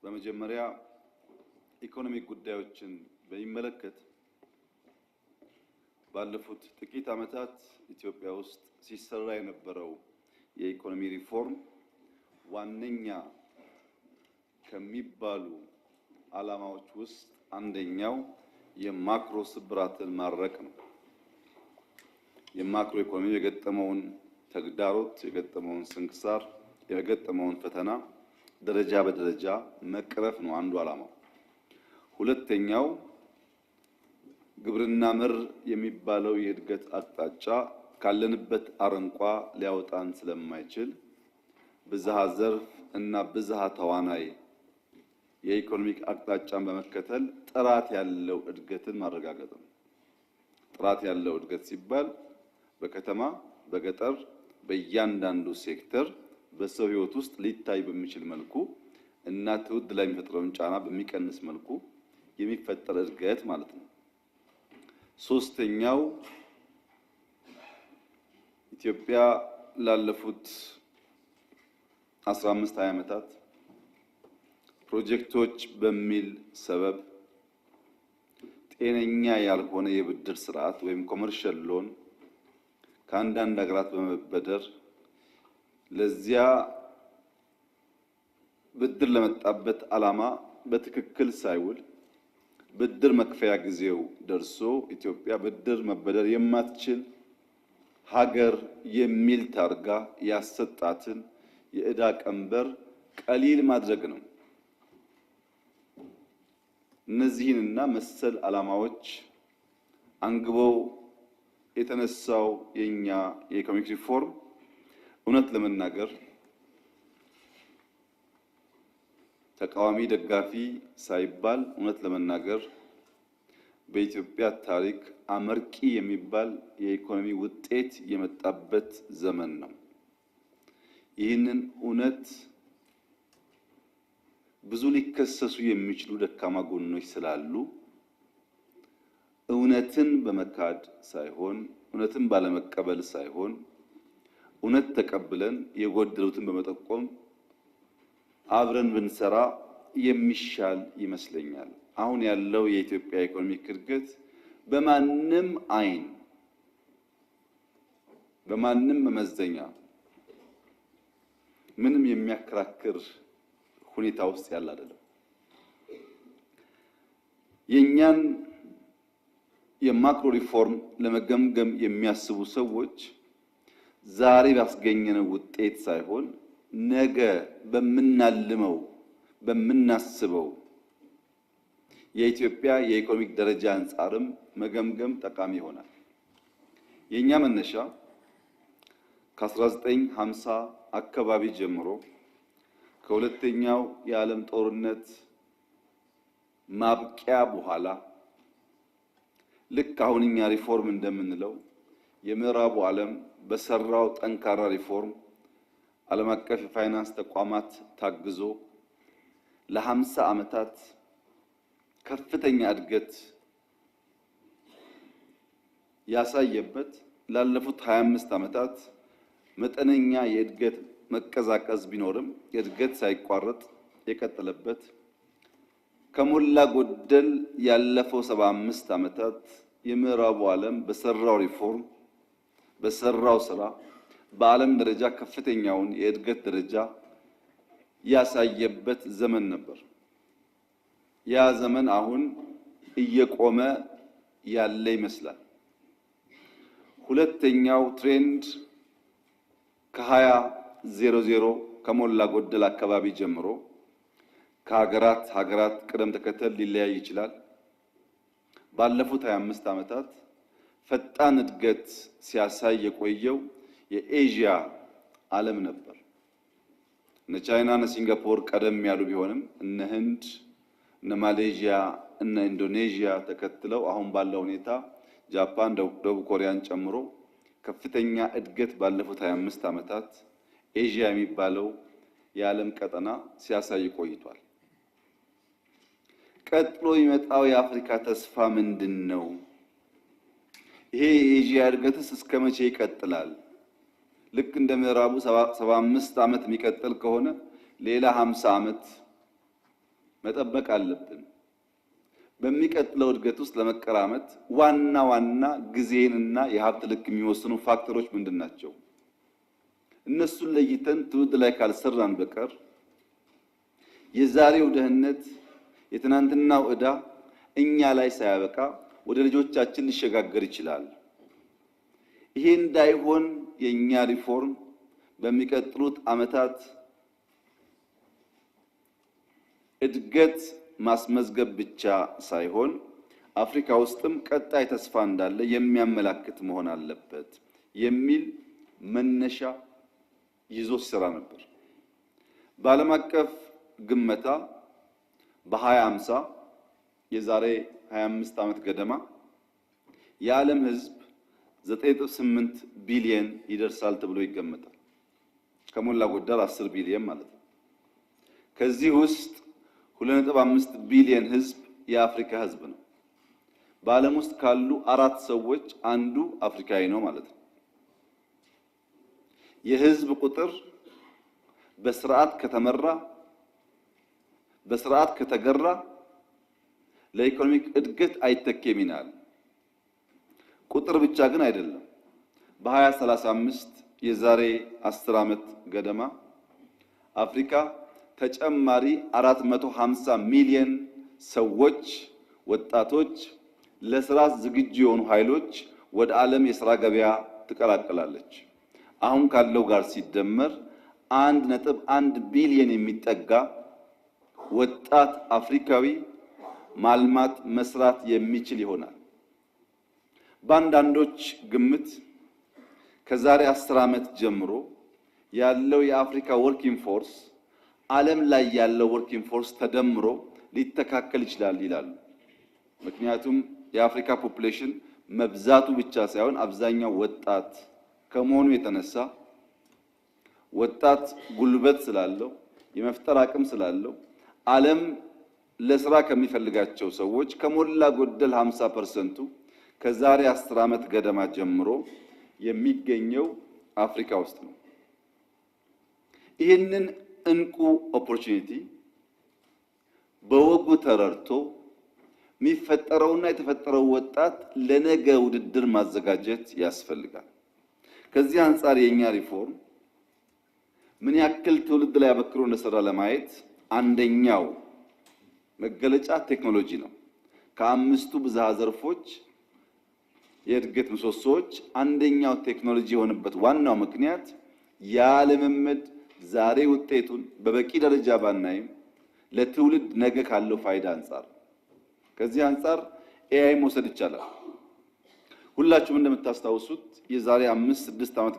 በመጀመሪያ ኢኮኖሚክ ጉዳዮችን በሚመለከት ባለፉት ጥቂት ዓመታት ኢትዮጵያ ውስጥ ሲሰራ የነበረው የኢኮኖሚ ሪፎርም ዋነኛ ከሚባሉ ዓላማዎች ውስጥ አንደኛው የማክሮ ስብራትን ማድረቅ ነው። የማክሮ ኢኮኖሚ የገጠመውን ተግዳሮት፣ የገጠመውን ስንክሳር፣ የገጠመውን ፈተና ደረጃ በደረጃ መቅረፍ ነው አንዱ ዓላማው። ሁለተኛው ግብርና መር የሚባለው የእድገት አቅጣጫ ካለንበት አረንቋ ሊያወጣን ስለማይችል ብዝሃ ዘርፍ እና ብዝሃ ተዋናይ የኢኮኖሚክ አቅጣጫን በመከተል ጥራት ያለው እድገትን ማረጋገጥ ነው። ጥራት ያለው እድገት ሲባል በከተማ፣ በገጠር፣ በእያንዳንዱ ሴክተር በሰው ሕይወት ውስጥ ሊታይ በሚችል መልኩ እና ትውልድ ላይ የሚፈጥረውን ጫና በሚቀንስ መልኩ የሚፈጠር እድገት ማለት ነው። ሶስተኛው ኢትዮጵያ ላለፉት 15-20 ዓመታት ፕሮጀክቶች በሚል ሰበብ ጤነኛ ያልሆነ የብድር ስርዓት ወይም ኮመርሻል ሎን ከአንዳንድ ሀገራት በመበደር ለዚያ ብድር ለመጣበት ዓላማ በትክክል ሳይውል ብድር መክፈያ ጊዜው ደርሶ ኢትዮጵያ ብድር መበደር የማትችል ሀገር የሚል ታርጋ ያሰጣትን የዕዳ ቀንበር ቀሊል ማድረግ ነው። እነዚህንና መሰል ዓላማዎች አንግበው የተነሳው የኛ የኢኮኖሚክ ሪፎርም እውነት ለመናገር ተቃዋሚ ደጋፊ ሳይባል እውነት ለመናገር በኢትዮጵያ ታሪክ አመርቂ የሚባል የኢኮኖሚ ውጤት የመጣበት ዘመን ነው። ይህንን እውነት ብዙ ሊከሰሱ የሚችሉ ደካማ ጎኖች ስላሉ እውነትን በመካድ ሳይሆን እውነትን ባለመቀበል ሳይሆን እውነት ተቀብለን የጎደሉትን በመጠቆም አብረን ብንሰራ የሚሻል ይመስለኛል። አሁን ያለው የኢትዮጵያ ኢኮኖሚክ እድገት በማንም አይን በማንም መመዘኛ ምንም የሚያከራክር ሁኔታ ውስጥ ያለ አይደለም። የኛን የማክሮ ሪፎርም ለመገምገም የሚያስቡ ሰዎች ዛሬ ባስገኘነው ውጤት ሳይሆን ነገ በምናልመው በምናስበው የኢትዮጵያ የኢኮኖሚክ ደረጃ አንጻርም መገምገም ጠቃሚ ይሆናል። የኛ መነሻ ከ1950 አካባቢ ጀምሮ ከሁለተኛው የዓለም ጦርነት ማብቂያ በኋላ ልክ አሁን እኛ ሪፎርም እንደምንለው የምዕራቡ ዓለም በሰራው ጠንካራ ሪፎርም ዓለም አቀፍ የፋይናንስ ተቋማት ታግዞ ለ50 ዓመታት ከፍተኛ እድገት ያሳየበት ላለፉት 25 ዓመታት መጠነኛ የእድገት መቀዛቀዝ ቢኖርም የእድገት ሳይቋረጥ የቀጠለበት ከሞላ ጎደል ያለፈው 75 ዓመታት የምዕራቡ ዓለም በሰራው ሪፎርም በሰራው ስራ በዓለም ደረጃ ከፍተኛውን የእድገት ደረጃ ያሳየበት ዘመን ነበር። ያ ዘመን አሁን እየቆመ ያለ ይመስላል። ሁለተኛው ትሬንድ ከ2000 ከሞላ ጎደል አካባቢ ጀምሮ ከሀገራት ቅደም ተከተል ሊለያይ ይችላል። ባለፉት 25 ዓመታት ፈጣን እድገት ሲያሳይ የቆየው የኤዥያ ዓለም ነበር። እነ ቻይና እና ሲንጋፖር ቀደም ያሉ ቢሆንም እነ ህንድ፣ እነ ማሌዥያ፣ እነ ኢንዶኔዥያ ተከትለው አሁን ባለው ሁኔታ ጃፓን፣ ደቡብ ኮሪያን ጨምሮ ከፍተኛ እድገት ባለፉት 25 ዓመታት ኤዥያ የሚባለው የዓለም ቀጠና ሲያሳይ ቆይቷል። ቀጥሎ የሚመጣው የአፍሪካ ተስፋ ምንድነው? ይሄ የኤዥያ እድገትስ እስከ መቼ ይቀጥላል? ልክ እንደ ምዕራቡ 75 ዓመት የሚቀጥል ከሆነ ሌላ 50 ዓመት መጠበቅ አለብን። በሚቀጥለው እድገት ውስጥ ለመቀራመት ዋና ዋና ጊዜንና የሀብት ልክ የሚወስኑ ፋክተሮች ምንድን ናቸው? እነሱን ለይተን ትውልድ ላይ ካልሰራን በቀር የዛሬው ድህነት የትናንትናው ዕዳ እኛ ላይ ሳያበቃ ወደ ልጆቻችን ሊሸጋገር ይችላል። ይሄ እንዳይሆን የኛ ሪፎርም በሚቀጥሉት ዓመታት እድገት ማስመዝገብ ብቻ ሳይሆን አፍሪካ ውስጥም ቀጣይ ተስፋ እንዳለ የሚያመላክት መሆን አለበት የሚል መነሻ ይዞ ሲሰራ ነበር። በዓለም አቀፍ ግመታ በ2050 የዛሬ 25 ዓመት ገደማ የዓለም ሕዝብ 9.8 ቢሊየን ይደርሳል ተብሎ ይገመታል። ከሞላ ጎደል 10 ቢሊየን ማለት ነው። ከዚህ ውስጥ 2.5 ቢሊየን ሕዝብ የአፍሪካ ሕዝብ ነው። በዓለም ውስጥ ካሉ 4 ሰዎች አንዱ አፍሪካዊ ነው ማለት ነው። የሕዝብ ቁጥር በስርዓት ከተመራ በስርዓት ከተገራ ለኢኮኖሚክ እድገት አይተኬም ይናል። ቁጥር ብቻ ግን አይደለም። በ2035 የዛሬ 10 ዓመት ገደማ አፍሪካ ተጨማሪ 450 ሚሊዮን ሰዎች ወጣቶች ለስራ ዝግጁ የሆኑ ኃይሎች ወደ ዓለም የሥራ ገበያ ትቀላቀላለች። አሁን ካለው ጋር ሲደመር 1.1 ቢሊዮን የሚጠጋ ወጣት አፍሪካዊ ማልማት መስራት የሚችል ይሆናል። በአንዳንዶች ግምት ከዛሬ 10 ዓመት ጀምሮ ያለው የአፍሪካ ወርኪንግ ፎርስ ዓለም ላይ ያለው ወርኪንግ ፎርስ ተደምሮ ሊተካከል ይችላል ይላሉ። ምክንያቱም የአፍሪካ ፖፑሌሽን መብዛቱ ብቻ ሳይሆን አብዛኛው ወጣት ከመሆኑ የተነሳ ወጣት ጉልበት ስላለው የመፍጠር አቅም ስላለው ዓለም ለስራ ከሚፈልጋቸው ሰዎች ከሞላ ጎደል 50%ቱ ከዛሬ 10 ዓመት ገደማ ጀምሮ የሚገኘው አፍሪካ ውስጥ ነው። ይህንን እንቁ ኦፖርቹኒቲ በወጉ ተረድቶ የሚፈጠረውና የተፈጠረው ወጣት ለነገ ውድድር ማዘጋጀት ያስፈልጋል። ከዚህ አንጻር የኛ ሪፎርም ምን ያክል ትውልድ ላይ አበክሮ እንደሰራ ለማየት አንደኛው መገለጫ ቴክኖሎጂ ነው። ከአምስቱ ብዝሃ ዘርፎች የእድገት ምሰሶዎች አንደኛው ቴክኖሎጂ የሆነበት ዋናው ምክንያት ያለመመድ ዛሬ ውጤቱን በበቂ ደረጃ ባናይም ለትውልድ ነገ ካለው ፋይዳ አንጻር ከዚህ አንጻር ኤአይ መውሰድ ይቻላል። ሁላችሁም እንደምታስታውሱት የዛሬ 5-6 ዓመት